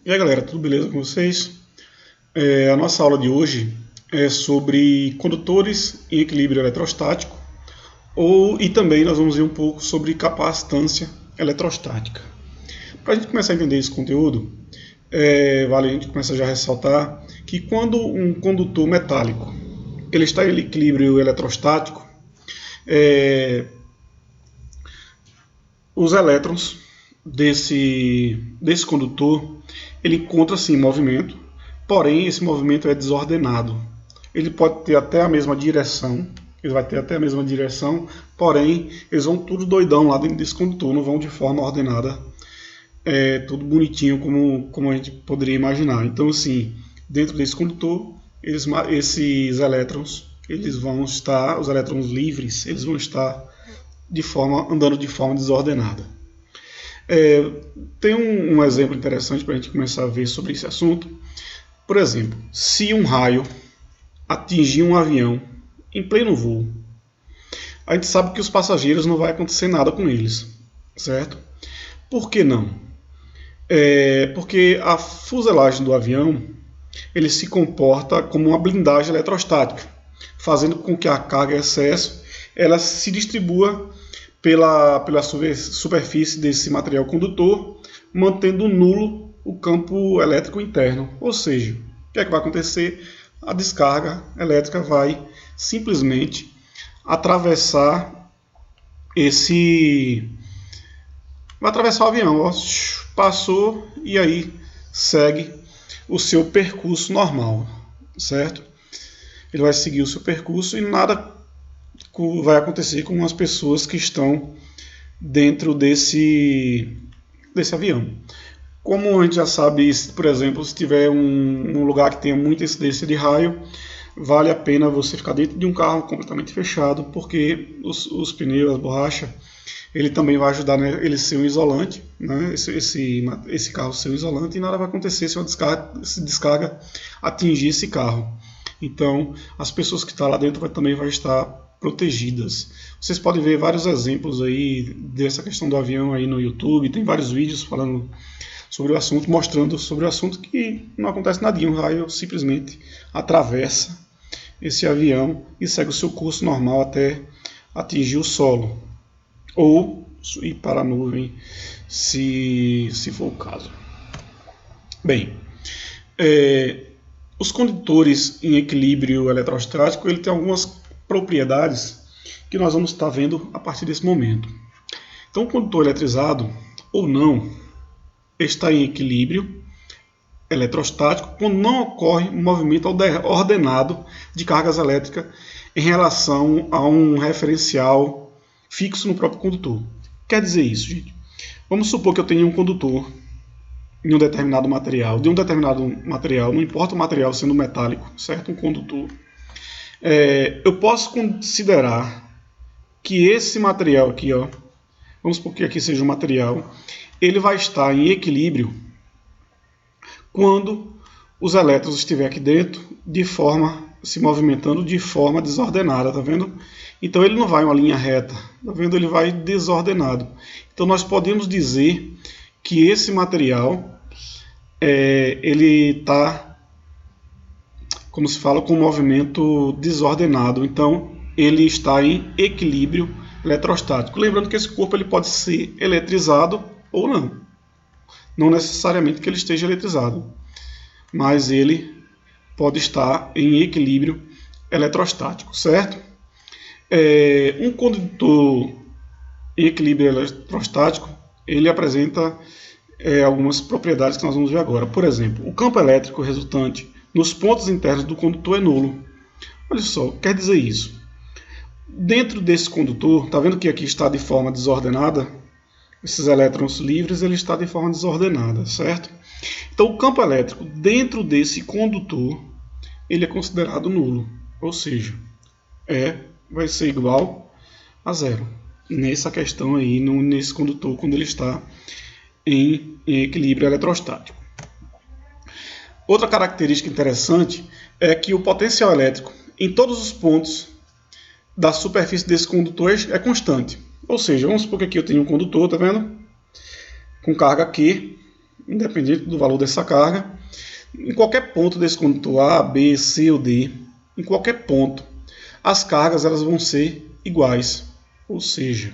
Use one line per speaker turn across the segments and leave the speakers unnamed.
E aí galera, tudo beleza com vocês? A nossa aula de hoje é sobre condutores em equilíbrio eletrostático e também nós vamos ver um pouco sobre capacitância eletrostática. Para a gente começar a entender esse conteúdo, vale a gente começar já a ressaltar que quando um condutor metálico ele está em equilíbrio eletrostático, os elétrons desse condutor ele encontra-se em movimento, porém esse movimento é desordenado. Ele pode ter até a mesma direção, ele vai ter até a mesma direção, porém eles vão tudo doidão lá dentro desse condutor, não vão de forma ordenada, tudo bonitinho como a gente poderia imaginar. Então assim, dentro desse condutor, esses elétrons, os elétrons livres, eles vão estar andando de forma desordenada. Tem um exemplo interessante para a gente começar a ver sobre esse assunto. Por exemplo, se um raio atingir um avião em pleno voo, a gente sabe que os passageiros não vai acontecer nada com eles, certo? Por que não? Porque a fuselagem do avião ele se comporta como uma blindagem eletrostática, fazendo com que a carga em excesso ela se distribua pela superfície desse material condutor, mantendo nulo o campo elétrico interno. Ou seja, o que é que vai acontecer? A descarga elétrica vai simplesmente atravessar vai atravessar o avião, ó, passou e aí segue o seu percurso normal, certo? Ele vai seguir o seu percurso e nada vai acontecer com as pessoas que estão dentro desse avião. Como a gente já sabe, por exemplo, se tiver um lugar que tenha muita incidência de raio, vale a pena você ficar dentro de um carro completamente fechado, porque os pneus, as borrachas, ele também vai ajudar, né, ele ser um isolante, né, esse carro ser um isolante, e nada vai acontecer se uma descarga atingir esse carro. Então, as pessoas que estão lá dentro também vão estar protegidas. Vocês podem ver vários exemplos aí dessa questão do avião aí no YouTube, tem vários vídeos falando sobre o assunto, mostrando sobre o assunto que não acontece nadinha, um raio simplesmente atravessa esse avião e segue o seu curso normal até atingir o solo, ou ir para a nuvem, se for o caso. Bem, os condutores em equilíbrio eletrostático ele tem algumas propriedades que nós vamos estar vendo a partir desse momento. Então, o condutor eletrizado ou não está em equilíbrio eletrostático quando não ocorre um movimento ordenado de cargas elétricas em relação a um referencial fixo no próprio condutor. Quer dizer isso, gente? Vamos supor que eu tenha um condutor de um determinado material, não importa o material sendo metálico, certo? Um condutor. Eu posso considerar que esse material aqui, ó, vamos supor que aqui seja um material, ele vai estar em equilíbrio quando os elétrons estiverem aqui dentro se movimentando de forma desordenada, tá vendo? Então ele não vai em uma linha reta, tá vendo? Ele vai desordenado. Então nós podemos dizer que esse material ele está, como se fala, com um movimento desordenado. Então ele está em equilíbrio eletrostático. Lembrando que esse corpo ele pode ser eletrizado ou não. Não necessariamente que ele esteja eletrizado, mas ele pode estar em equilíbrio eletrostático, certo? Um condutor em equilíbrio eletrostático, ele apresenta algumas propriedades que nós vamos ver agora. Por exemplo, o campo elétrico resultante nos pontos internos do condutor é nulo. Olha só, quer dizer isso. Dentro desse condutor, está vendo que aqui está de forma desordenada? Esses elétrons livres, ele está de forma desordenada, certo? Então, o campo elétrico dentro desse condutor, ele é considerado nulo. Ou seja, vai ser igual a zero. Nessa questão aí, nesse condutor, quando ele está em equilíbrio eletrostático. Outra característica interessante é que o potencial elétrico em todos os pontos da superfície desse condutor é constante. Ou seja, vamos supor que aqui eu tenho um condutor, tá vendo? Com carga Q, independente do valor dessa carga, em qualquer ponto desse condutor A, B, C ou D, em qualquer ponto, as cargas elas vão ser iguais, ou seja,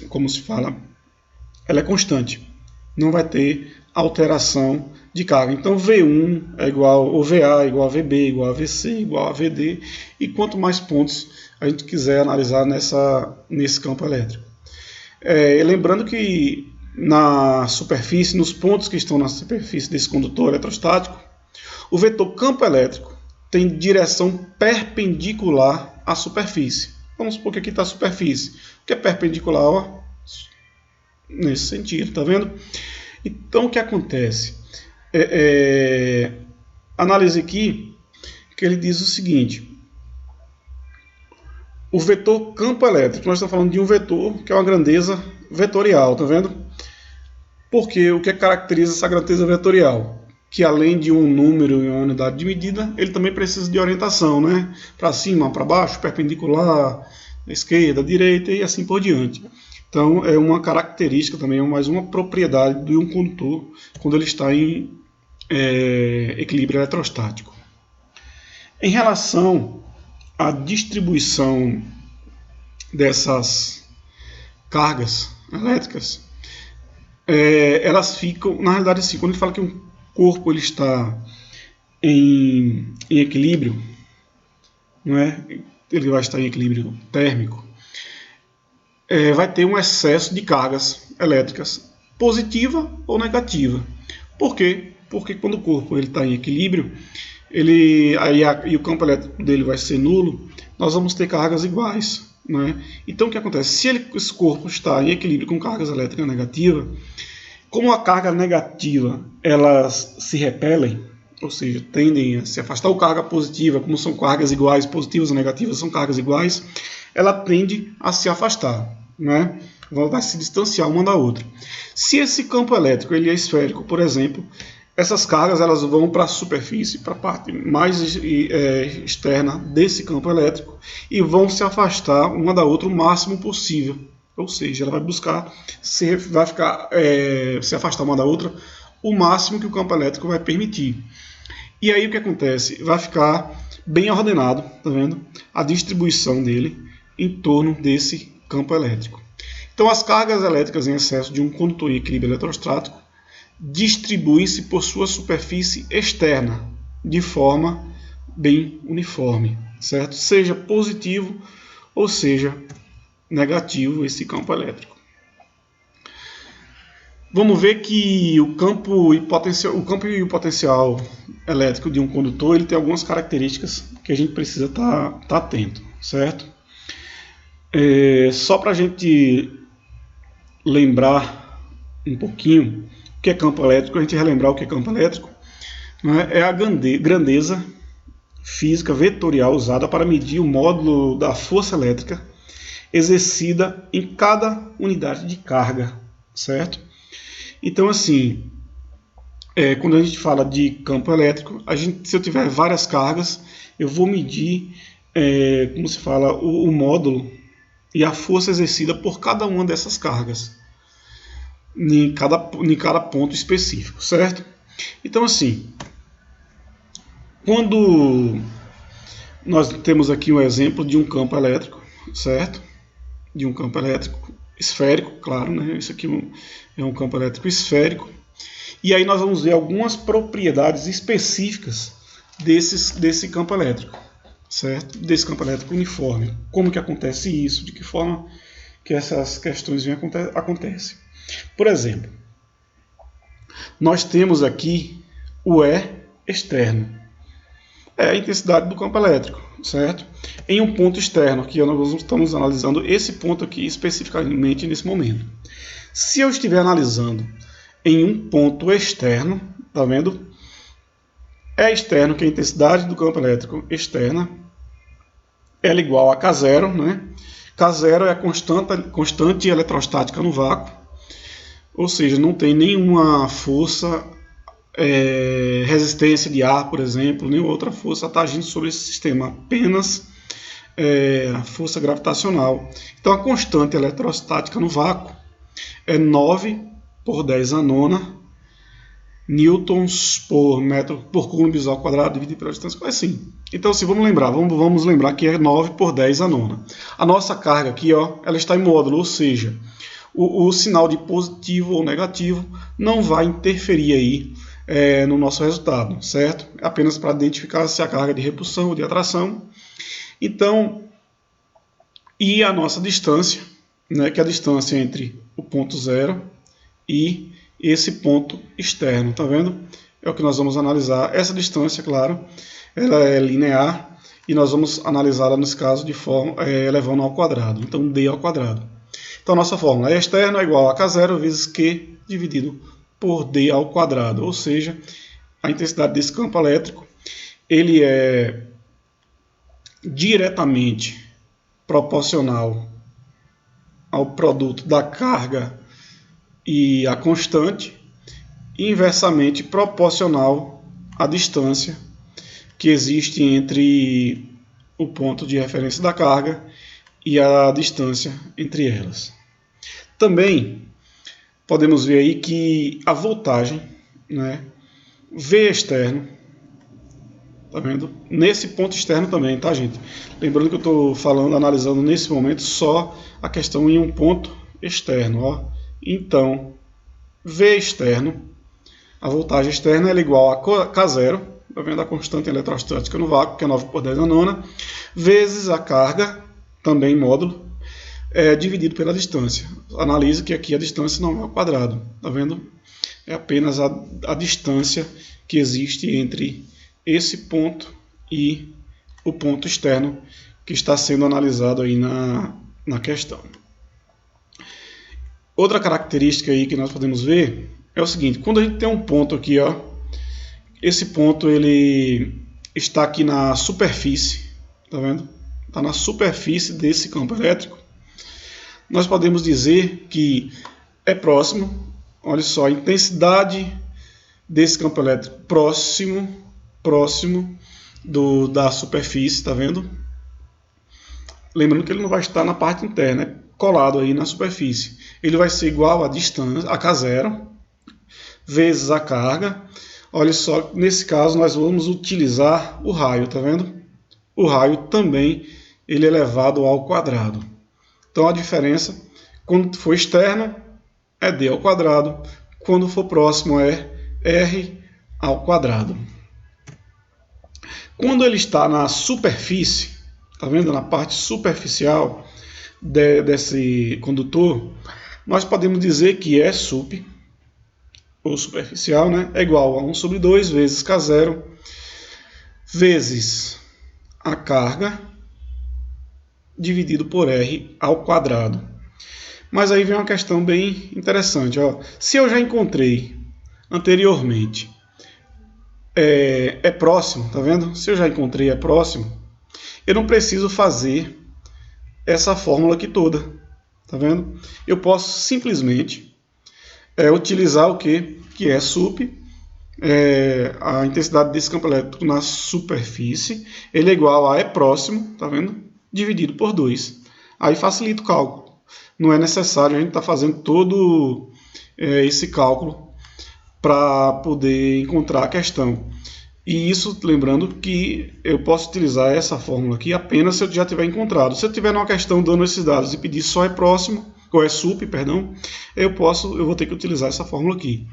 como se fala, ela é constante, não vai ter alteração de carga. Então V1 é igual, ou VA é igual a VB, igual a VC, igual a VD, e quanto mais pontos a gente quiser analisar nesse campo elétrico. Lembrando que na superfície, nos pontos que estão na superfície desse condutor eletrostático, o vetor campo elétrico tem direção perpendicular à superfície. Vamos supor que aqui está a superfície, que é perpendicular, ó, nesse sentido, tá vendo? Então o que acontece? Analise aqui que ele diz o seguinte: o vetor campo elétrico, nós estamos falando de um vetor que é uma grandeza vetorial, tá vendo? Porque o que caracteriza essa grandeza vetorial? Que além de um número e uma unidade de medida, ele também precisa de orientação, né? Para cima, para baixo, perpendicular, esquerda, direita e assim por diante. Então é uma característica também, mais uma propriedade de um condutor quando ele está em equilíbrio eletrostático. Em relação à distribuição dessas cargas elétricas, elas ficam, na realidade, assim, quando ele fala que um corpo ele está em equilíbrio, não é? Ele vai estar em equilíbrio térmico, vai ter um excesso de cargas elétricas, positiva ou negativa. Por quê? Porque quando o corpo está em equilíbrio, e o campo elétrico dele vai ser nulo, nós vamos ter cargas iguais. Né? Então o que acontece? Se esse corpo está em equilíbrio com cargas elétricas negativas, como a carga negativa elas se repelem, ou seja, tendem a se afastar, ou carga positiva, como são cargas iguais, positivas ou negativas são cargas iguais, ela tende a se afastar, né? Vai se distanciar uma da outra. Se esse campo elétrico ele é esférico, por exemplo, essas cargas elas vão para a superfície, para a parte mais externa desse campo elétrico e vão se afastar uma da outra o máximo possível. Ou seja, ela vai buscar se afastar uma da outra o máximo que o campo elétrico vai permitir. E aí o que acontece? Vai ficar bem ordenado, tá vendo? A distribuição dele em torno desse campo elétrico. Então as cargas elétricas em excesso de um condutor em equilíbrio eletrostático distribuem-se por sua superfície externa de forma bem uniforme, certo? Seja positivo ou seja negativo esse campo elétrico. Vamos ver que o campo e o potencial elétrico de um condutor ele tem algumas características que a gente precisa estar atento, certo? Só para a gente lembrar um pouquinho o que é campo elétrico, a gente relembrar o que é campo elétrico, é a grandeza física vetorial usada para medir o módulo da força elétrica exercida em cada unidade de carga, certo? Então, assim, quando a gente fala de campo elétrico, se eu tiver várias cargas, eu vou medir, como se fala, o módulo e a força exercida por cada uma dessas cargas, em cada ponto específico, certo? Então, assim, quando nós temos aqui um exemplo de um campo elétrico, certo? De um campo elétrico esférico, claro, né? Isso aqui é um campo elétrico esférico. E aí nós vamos ver algumas propriedades específicas desse campo elétrico, certo? Desse campo elétrico uniforme. Como que acontece isso? De que forma que essas questões acontecem? Por exemplo, nós temos aqui o E externo. É a intensidade do campo elétrico, certo? Em um ponto externo, aqui nós estamos analisando esse ponto aqui especificamente nesse momento. Se eu estiver analisando em um ponto externo, tá vendo? É externo, que é a intensidade do campo elétrico externa, ela é igual a K0, né? K0 é a constante eletrostática no vácuo, ou seja, não tem nenhuma força, resistência de ar, por exemplo, nem outra força está agindo sobre esse sistema, apenas a força gravitacional. Então a constante eletrostática no vácuo é 9 por 10 a nona newtons por metro por coulomb ao quadrado dividido pela distância. É assim. Então, se vamos lembrar que é 9 por 10 a nona. A nossa carga aqui, ó, ela está em módulo, ou seja, o sinal de positivo ou negativo não vai interferir aí no nosso resultado, certo? Apenas para identificar se a carga é de repulsão ou de atração. Então, e a nossa distância, né, que é a distância entre o ponto zero e esse ponto externo, tá vendo? É o que nós vamos analisar. Essa distância, claro, ela é linear e nós vamos analisá-la nesse caso de forma elevando ao quadrado. Então, d ao quadrado. Então, nossa fórmula E externo é igual a K0 vezes Q dividido por d ao quadrado. Ou seja, a intensidade desse campo elétrico, ele é diretamente proporcional ao produto da carga e a constante, e inversamente proporcional à distância que existe entre o ponto de referência da carga e a distância entre elas. Também podemos ver aí que a voltagem, né, V externo, tá vendo? Nesse ponto externo também, tá, gente? Lembrando que eu estou falando, analisando nesse momento só a questão em um ponto externo, ó. Então, V externo, a voltagem externa é igual a K0, tá vendo? A constante eletrostática no vácuo, que é 9 por 10 a nona, vezes a carga, também módulo, dividido pela distância. Analise que aqui a distância não é ao quadrado, tá vendo? É apenas a distância que existe entre esse ponto e o ponto externo que está sendo analisado aí na questão. Outra característica aí que nós podemos ver é o seguinte: quando a gente tem um ponto aqui, ó, esse ponto ele está aqui na superfície, tá vendo? Está na superfície desse campo elétrico. Nós podemos dizer que é próximo, olha só, a intensidade desse campo elétrico próximo da superfície, tá vendo? Lembrando que ele não vai estar na parte interna, é colado aí na superfície. Ele vai ser igual à distância, a K0, vezes a carga. Olha só, nesse caso nós vamos utilizar o raio, tá vendo? O raio também ele é elevado ao quadrado. Então a diferença, quando for externo, é d ao quadrado. Quando for próximo, é r ao quadrado. Quando ele está na superfície, tá vendo? Na parte superficial desse condutor, nós podemos dizer que E sup, ou superficial, né, é igual a 1 sobre 2 vezes K0 vezes a carga dividido por R ao quadrado. Mas aí vem uma questão bem interessante. Ó. Se eu já encontrei anteriormente é próximo, tá vendo? Se eu já encontrei é próximo, eu não preciso fazer essa fórmula aqui toda, tá vendo? Eu posso simplesmente utilizar o que é sup, a intensidade desse campo elétrico na superfície, ele é igual a E próximo, tá vendo? Dividido por 2. Aí facilita o cálculo. Não é necessário a gente estar fazendo todo esse cálculo para poder encontrar a questão. E isso, lembrando que eu posso utilizar essa fórmula aqui apenas se eu já tiver encontrado. Se eu tiver uma questão dando esses dados e pedir só é próximo, ou é sup, perdão, eu vou ter que utilizar essa fórmula aqui.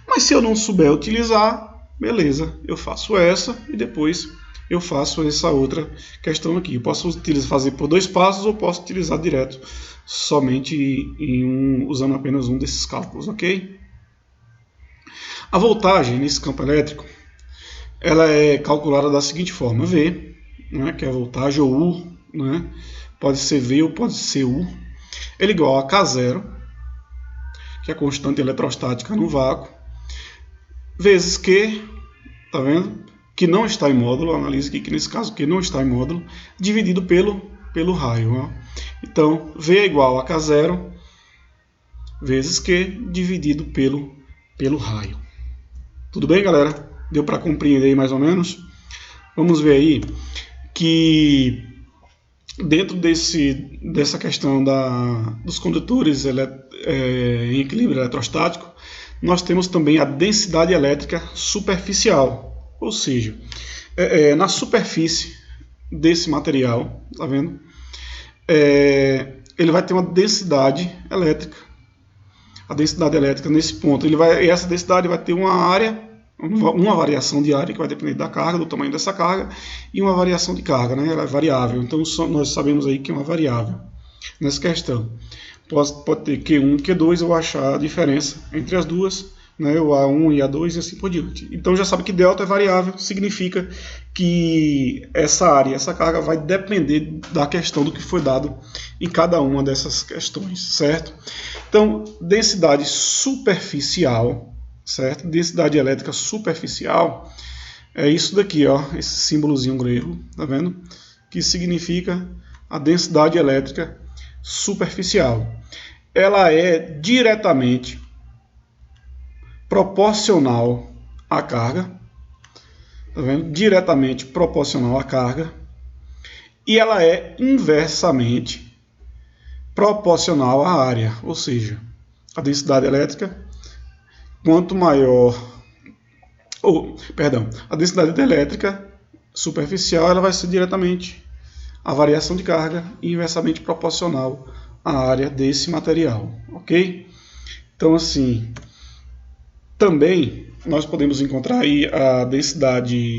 Mas se eu não souber utilizar, beleza, eu faço essa e depois eu faço essa outra questão aqui. Eu posso fazer por 2 passos ou posso utilizar direto, somente usando apenas um desses cálculos, ok? A voltagem nesse campo elétrico, ela é calculada da seguinte forma: V, né, que é a voltagem, ou U, né, pode ser V ou pode ser U, ele é igual a K0, que é a constante eletrostática no vácuo, vezes Q, tá vendo? Que não está em módulo, analise aqui que nesse caso Q não está em módulo, dividido pelo raio. Ó. Então, V é igual a K0 vezes Q dividido pelo raio. Tudo bem, galera? Deu para compreender aí mais ou menos? Vamos ver aí que dentro dessa questão dos condutores em equilíbrio eletrostático, nós temos também a densidade elétrica superficial, ou seja, na superfície desse material, tá vendo? Ele vai ter uma densidade elétrica. A densidade elétrica nesse ponto, essa densidade vai ter uma área, uma variação de área que vai depender da carga, do tamanho dessa carga, e uma variação de carga, né? Ela é variável. Então nós sabemos aí que é uma variável nessa questão. Pode ter Q1 e Q2, eu vou achar a diferença entre as duas, né? O A1 e A2 e assim por diante. Então já sabe que delta é variável, significa que essa área, essa carga vai depender da questão do que foi dado em cada uma dessas questões, certo? Então, densidade superficial, certo? Densidade elétrica superficial é isso daqui, ó, esse símbolozinho grego, tá vendo? Que significa a densidade elétrica superficial. Ela é diretamente proporcional à carga, tá vendo? Diretamente proporcional à carga, e ela é inversamente proporcional à área, ou seja, a densidade elétrica, quanto maior, a densidade elétrica superficial, ela vai ser diretamente a variação de carga e inversamente proporcional à área desse material, ok? Então, assim, também nós podemos encontrar aí a densidade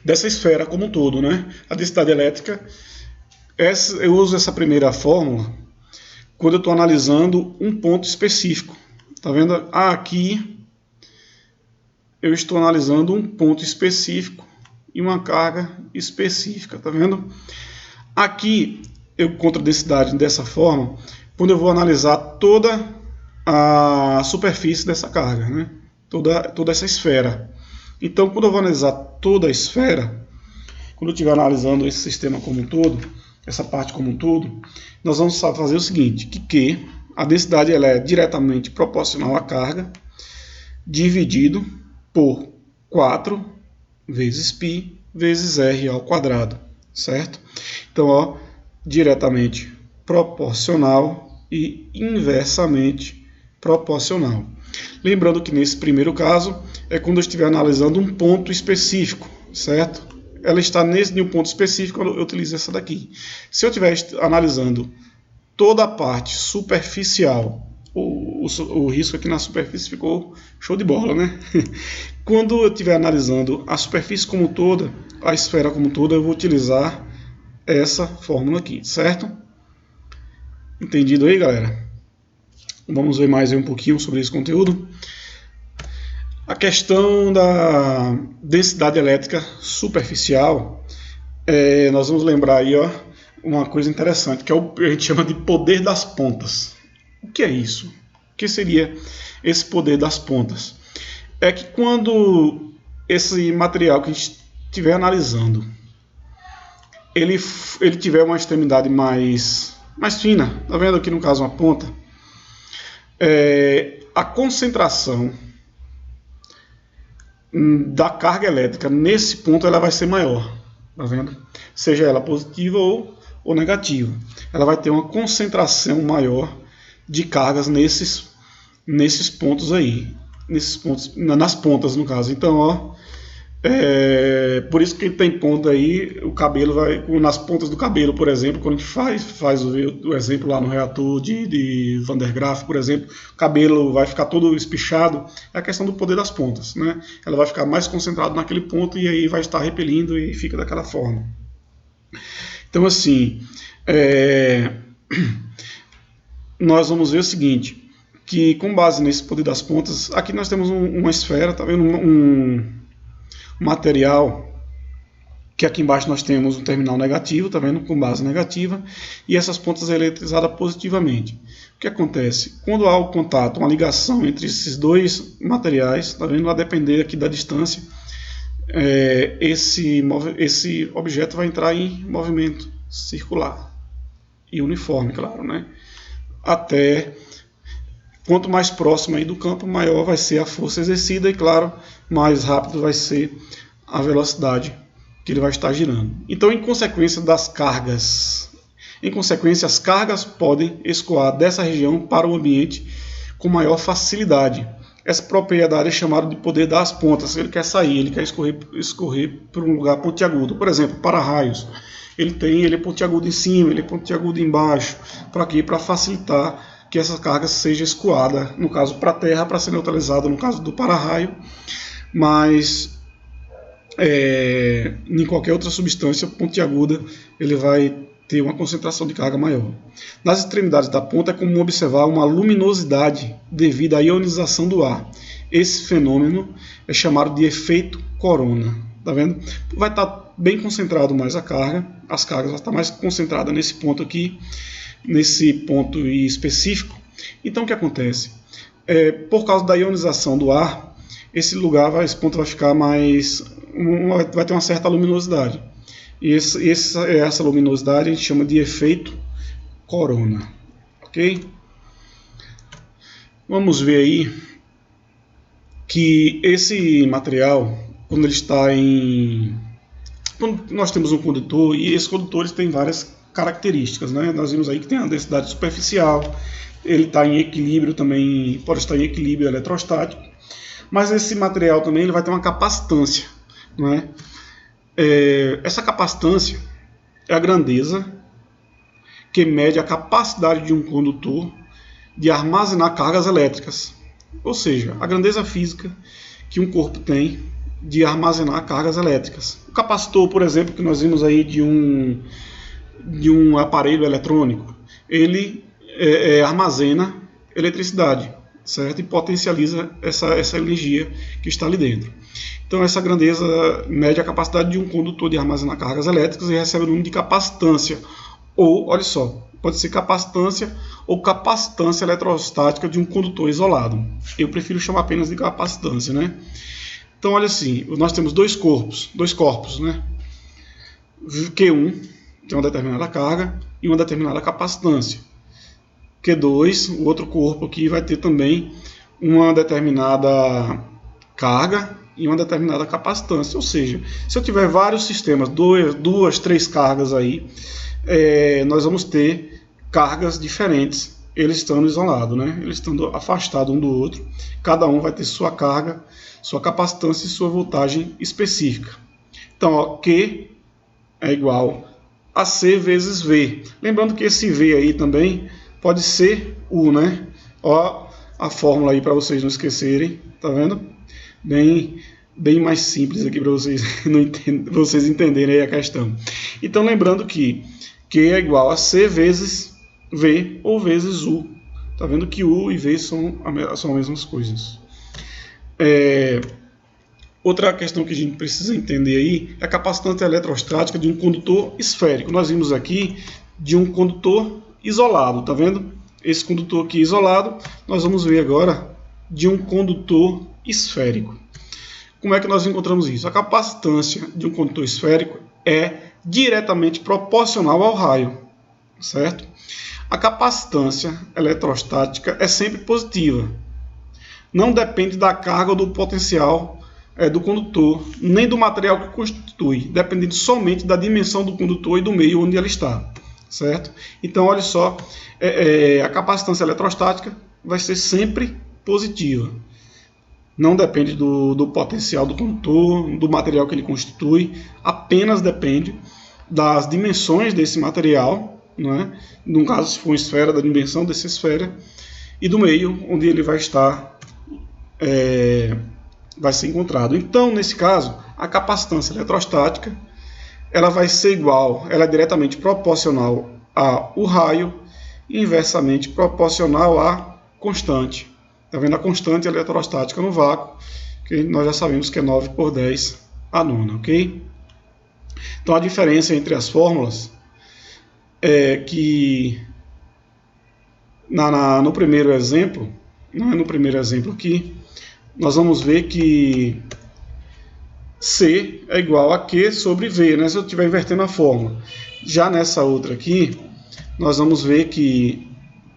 dessa esfera como um todo, né? A densidade elétrica, eu uso essa primeira fórmula quando eu estou analisando um ponto específico. Tá vendo? Aqui eu estou analisando um ponto específico e uma carga específica, tá vendo? Aqui eu encontro a densidade dessa forma quando eu vou analisar toda a superfície dessa carga, né? Toda essa esfera. Então, quando eu vou analisar toda a esfera, quando eu estiver analisando esse sistema como um todo, essa parte como um todo, nós vamos fazer o seguinte, que a densidade ela é diretamente proporcional à carga, dividido por 4 vezes π vezes r ao quadrado, certo? Então, ó, diretamente proporcional e inversamente proporcional. Lembrando que nesse primeiro caso é quando eu estiver analisando um ponto específico, certo? Ela está em um ponto específico, eu utilizo essa daqui. Se eu estiver analisando toda a parte superficial, o risco aqui na superfície ficou show de bola, né? Quando eu estiver analisando a superfície como toda, a esfera como toda, eu vou utilizar essa fórmula aqui, certo? Entendido aí, galera? Vamos ver mais um pouquinho sobre esse conteúdo. A questão da densidade elétrica superficial, nós vamos lembrar aí, ó, uma coisa interessante, que a gente chama de poder das pontas. O que é isso? O que seria esse poder das pontas? É que quando esse material que a gente estiver analisando, ele tiver uma extremidade mais fina, tá vendo aqui no caso uma ponta, a concentração da carga elétrica nesse ponto ela vai ser maior, tá vendo? Seja ela positiva ou negativa. Ela vai ter uma concentração maior de cargas nesses pontos aí, nas pontas no caso. Então, ó, por isso que tem ponta aí, o cabelo vai, nas pontas do cabelo, por exemplo, quando a gente faz o exemplo lá no reator de Van der Graaf, por exemplo, o cabelo vai ficar todo espichado, é a questão do poder das pontas, né? Ela vai ficar mais concentrada naquele ponto e aí vai estar repelindo e fica daquela forma. Então, assim, nós vamos ver o seguinte, que com base nesse poder das pontas, aqui nós temos uma esfera, tá vendo? Um material que aqui embaixo nós temos um terminal negativo, tá vendo? Com base negativa, e essas pontas eletrizadas positivamente. O que acontece? Quando há o contato, uma ligação entre esses dois materiais, tá vendo? A depender aqui da distância, esse objeto vai entrar em movimento circular e uniforme, claro, né? Até quanto mais próximo aí do campo, maior vai ser a força exercida e, claro, mais rápido vai ser a velocidade que ele vai estar girando. Então, em consequência das cargas, as cargas podem escoar dessa região para o ambiente com maior facilidade. Essa propriedade é chamada de poder das pontas. Ele quer sair, ele quer escorrer para um lugar pontiagudo. Por exemplo, para-raios. Ele é pontiagudo em cima, ele é pontiagudo embaixo. Para quê? Para facilitar que essa carga seja escoada, no caso para a terra, para ser neutralizada no caso do para-raio, mas em qualquer outra substância pontiaguda ele vai ter uma concentração de carga maior. Nas extremidades da ponta é comum observar uma luminosidade devido à ionização do ar. Esse fenômeno é chamado de efeito corona. Tá vendo? Vai estar bem concentrado mais a carga, as cargas vão estar mais concentradas nesse ponto aqui, nesse ponto específico. Então o que acontece? Por causa da ionização do ar, esse ponto vai ficar vai ter uma certa luminosidade. E essa luminosidade a gente chama de efeito corona. Ok? Vamos ver aí que esse material, quando ele está quando nós temos um condutor, e esses condutores têm várias características, né? Nós vimos aí que tem a densidade superficial, ele está em equilíbrio também, pode estar em equilíbrio eletrostático, mas esse material também ele vai ter uma capacitância, não é? Essa capacitância é a grandeza que mede a capacidade de um condutor de armazenar cargas elétricas, ou seja, a grandeza física que um corpo tem de armazenar cargas elétricas. O capacitor, por exemplo, que nós vimos aí de um aparelho eletrônico, ele armazena eletricidade, certo? E potencializa essa energia que está ali dentro. Então essa grandeza mede a capacidade de um condutor de armazenar cargas elétricas e recebe o nome de capacitância. Ou, olha só, pode ser capacitância ou capacitância eletrostática de um condutor isolado. Eu prefiro chamar apenas de capacitância, né? Então olha assim, nós temos dois corpos, né? Q1 tem uma determinada carga e uma determinada capacitância. Q2, o outro corpo aqui, vai ter também uma determinada carga e uma determinada capacitância. Ou seja, se eu tiver vários sistemas, duas, três cargas aí, nós vamos ter cargas diferentes, eles estando isolados, né? Eles estando afastados um do outro. Cada um vai ter sua carga, sua capacitância e sua voltagem específica. Então, ó, Q é igual a C vezes V. Lembrando que esse V aí também pode ser U, né? Ó a fórmula aí para vocês não esquecerem, tá vendo? Bem mais simples aqui para vocês entenderem aí a questão. Então lembrando que Q é igual a C vezes V ou vezes U. Tá vendo que U e V são as mesmas coisas. Outra questão que a gente precisa entender aí é a capacitância eletrostática de um condutor esférico. Nós vimos aqui de um condutor isolado, tá vendo? Esse condutor aqui isolado, nós vamos ver agora de um condutor esférico. Como é que nós encontramos isso? A capacitância de um condutor esférico é diretamente proporcional ao raio, certo? A capacitância eletrostática é sempre positiva. Não depende da carga ou do potencial do condutor, nem do material que constitui, dependendo somente da dimensão do condutor e do meio onde ele está, certo? Então, olha só, a capacitância eletrostática vai ser sempre positiva. Não depende do potencial do condutor, do material que ele constitui, apenas depende das dimensões desse material, né? No caso, se for uma esfera, da dimensão dessa esfera, e do meio onde ele vai estar, vai ser encontrado. Então, nesse caso, a capacitância eletrostática ela vai ser igual, ela é diretamente proporcional ao raio e inversamente proporcional à constante. Está vendo a constante eletrostática no vácuo, que nós já sabemos que é 9 por 10 a nona, ok? Então a diferença entre as fórmulas é que no primeiro exemplo, no primeiro exemplo aqui, nós vamos ver que C é igual a Q sobre V, né? Se eu estiver invertendo a fórmula. Já nessa outra aqui, nós vamos ver que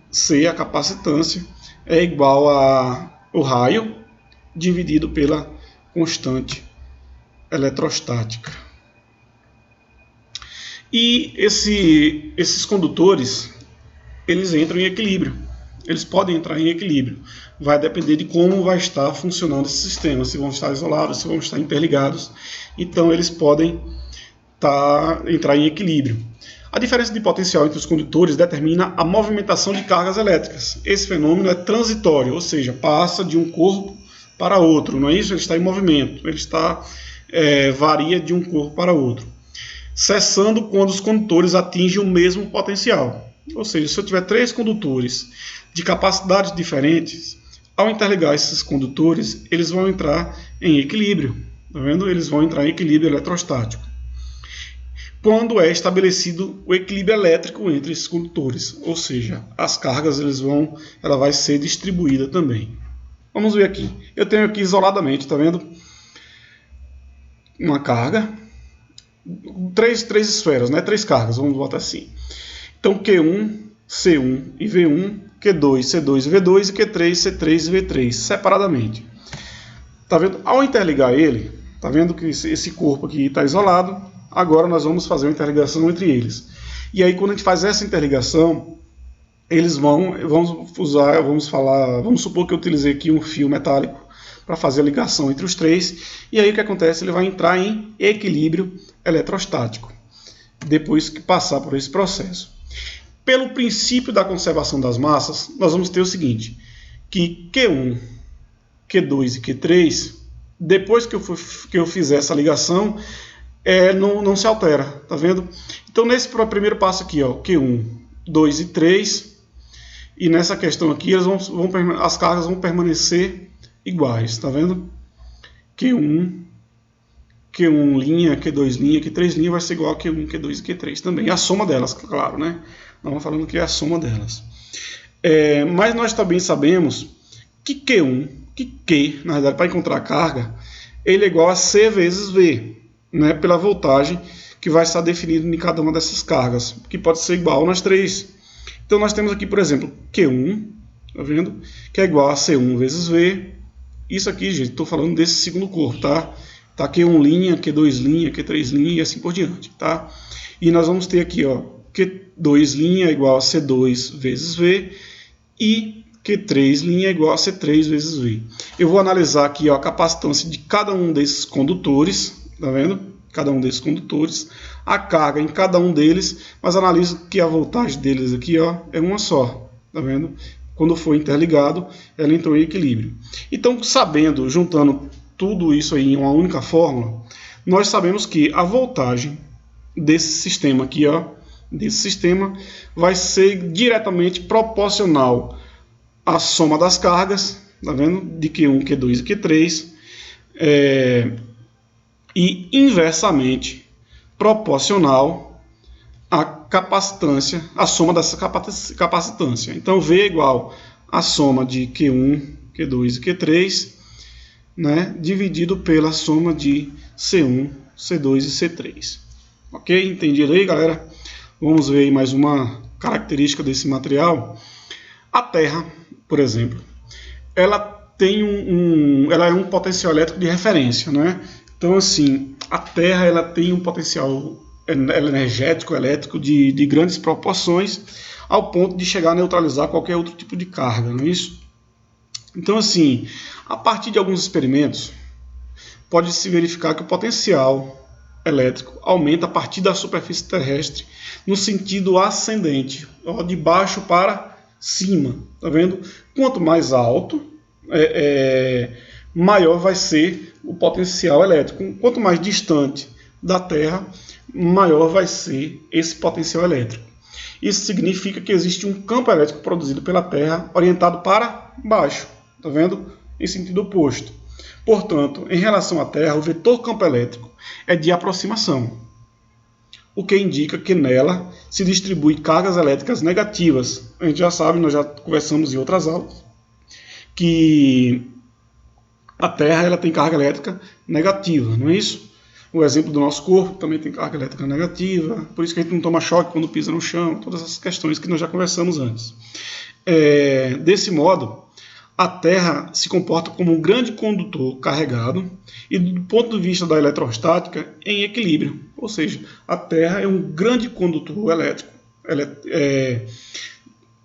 C, a capacitância, é igual ao raio dividido pela constante eletrostática. E esses condutores, eles entram em equilíbrio. Eles podem entrar em equilíbrio. Vai depender de como vai estar funcionando esse sistema, se vão estar isolados, se vão estar interligados. Então eles podem entrar em equilíbrio. A diferença de potencial entre os condutores determina a movimentação de cargas elétricas. Esse fenômeno é transitório, ou seja, passa de um corpo para outro, não é isso? Ele está em movimento, ele varia de um corpo para outro, cessando quando os condutores atingem o mesmo potencial. Ou seja, se eu tiver 3 condutores de capacidades diferentes, ao interligar esses condutores, eles vão entrar em equilíbrio. Tá vendo? Eles vão entrar em equilíbrio eletrostático. Quando é estabelecido o equilíbrio elétrico entre esses condutores, ou seja, as cargas ela vai ser distribuída também. Vamos ver aqui. Eu tenho aqui isoladamente, tá vendo? Uma carga, três esferas, né? 3 cargas, vamos botar assim. Então Q1, C1 e V1, Q2, C2 e V2 e Q3, C3 e V3, separadamente. Tá vendo? Ao interligar ele, tá vendo que esse corpo aqui está isolado. Agora nós vamos fazer uma interligação entre eles. E aí quando a gente faz essa interligação, vamos supor que eu utilizei aqui um fio metálico para fazer a ligação entre os 3. E aí o que acontece? Ele vai entrar em equilíbrio eletrostático, depois que passar por esse processo. Pelo princípio da conservação das massas, nós vamos ter o seguinte, que Q1, Q2 e Q3, depois que eu fizer essa ligação, não se altera, tá vendo? Então nesse primeiro passo aqui, ó, Q1, 2 e 3, e nessa questão aqui as cargas vão permanecer iguais, tá vendo? Q1 linha, Q2 linha, Q3 linha vai ser igual a Q1, Q2 e Q3 também. A soma delas, claro, né? Nós vamos falando que é a soma delas. Mas nós também sabemos que Q, na verdade, para encontrar a carga, ele é igual a C vezes V, né? Pela voltagem que vai estar definida em cada uma dessas cargas, que pode ser igual nas 3. Então nós temos aqui, por exemplo, Q1, tá vendo? Que é igual a C1 vezes V. Isso aqui, gente, estou falando desse segundo corpo, tá? Tá Q1 linha, Q2 linha, Q3 linha e assim por diante, tá? E nós vamos ter aqui, ó, Q2 linha igual a C2 vezes V e Q3 linha igual a C3 vezes V. Eu vou analisar aqui, ó, a capacitância de cada um desses condutores, tá vendo? Cada um desses condutores, a carga em cada um deles, mas analiso que a voltagem deles aqui, ó, é uma só, tá vendo? Quando for interligado, ela entrou em equilíbrio. Então, juntando tudo isso aí em uma única fórmula, nós sabemos que a voltagem desse sistema aqui, ó, vai ser diretamente proporcional à soma das cargas, tá vendo? De Q1, Q2 e Q3, e inversamente proporcional à capacitância, a soma dessa capacitância. Então V é igual à soma de Q1, Q2 e Q3, né, dividido pela soma de C1, C2 e C3. Ok? Entendido aí, galera? Vamos ver aí mais uma característica desse material. A Terra, por exemplo, ela é um potencial elétrico de referência, né? Então, assim, a Terra ela tem um potencial energético, elétrico de grandes proporções, ao ponto de chegar a neutralizar qualquer outro tipo de carga, não é isso? Então, assim, a partir de alguns experimentos, pode-se verificar que o potencial elétrico aumenta a partir da superfície terrestre no sentido ascendente, de baixo para cima, tá vendo? Quanto mais alto, maior vai ser o potencial elétrico. Quanto mais distante da Terra, maior vai ser esse potencial elétrico. Isso significa que existe um campo elétrico produzido pela Terra orientado para baixo, tá vendo? Em sentido oposto. Portanto, em relação à Terra, o vetor campo elétrico é de aproximação, o que indica que nela se distribui cargas elétricas negativas. A gente já sabe, nós já conversamos em outras aulas, que a Terra ela tem carga elétrica negativa, não é isso? O exemplo do nosso corpo também tem carga elétrica negativa, por isso que a gente não toma choque quando pisa no chão, todas essas questões que nós já conversamos antes. Desse modo, a Terra se comporta como um grande condutor carregado e, do ponto de vista da eletrostática, em equilíbrio. Ou seja, a Terra é um grande condutor elétrico,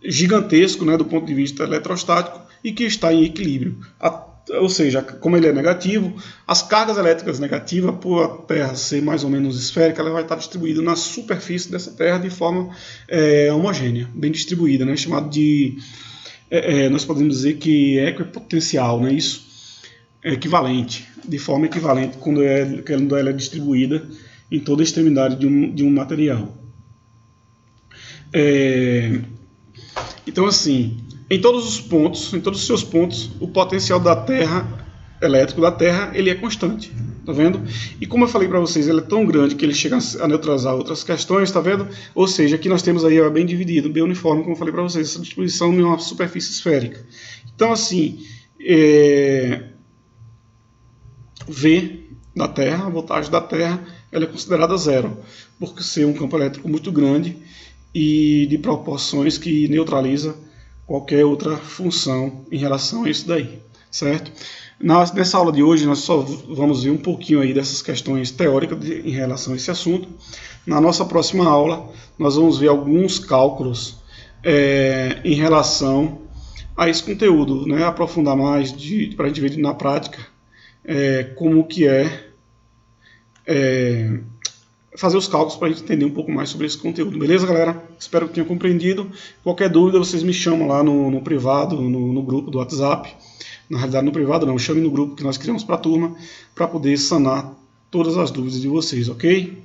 gigantesco, né, do ponto de vista eletrostático, e que está em equilíbrio. Ou seja, como ele é negativo, as cargas elétricas negativas, por a Terra ser mais ou menos esférica, ela vai estar distribuída na superfície dessa Terra de forma homogênea, bem distribuída, né, chamado de... nós podemos dizer que é equipotencial, né? Isso é equivalente, de forma equivalente quando ela é distribuída em toda a extremidade de um material. Então, assim, em todos os seus pontos, o potencial da Terra, elétrico da Terra, ele é constante, tá vendo? E como eu falei para vocês, ele é tão grande que ele chega a neutralizar outras questões, tá vendo? Ou seja, aqui nós temos aí bem dividido, bem uniforme, como eu falei para vocês, essa distribuição em uma superfície esférica. Então, assim, V da Terra, a voltagem da Terra, ela é considerada zero, por ser um campo elétrico muito grande e de proporções que neutraliza qualquer outra função em relação a isso daí, certo? Nessa aula de hoje nós só vamos ver um pouquinho aí dessas questões teóricas em relação a esse assunto. Na nossa próxima aula nós vamos ver alguns cálculos em relação a esse conteúdo, né? Aprofundar mais para a gente ver na prática como que fazer os cálculos para a gente entender um pouco mais sobre esse conteúdo. Beleza, galera? Espero que tenham compreendido. Qualquer dúvida, vocês me chamam lá no privado, no grupo do WhatsApp. Na realidade, no privado não, chame no grupo que nós criamos para a turma, para poder sanar todas as dúvidas de vocês, ok?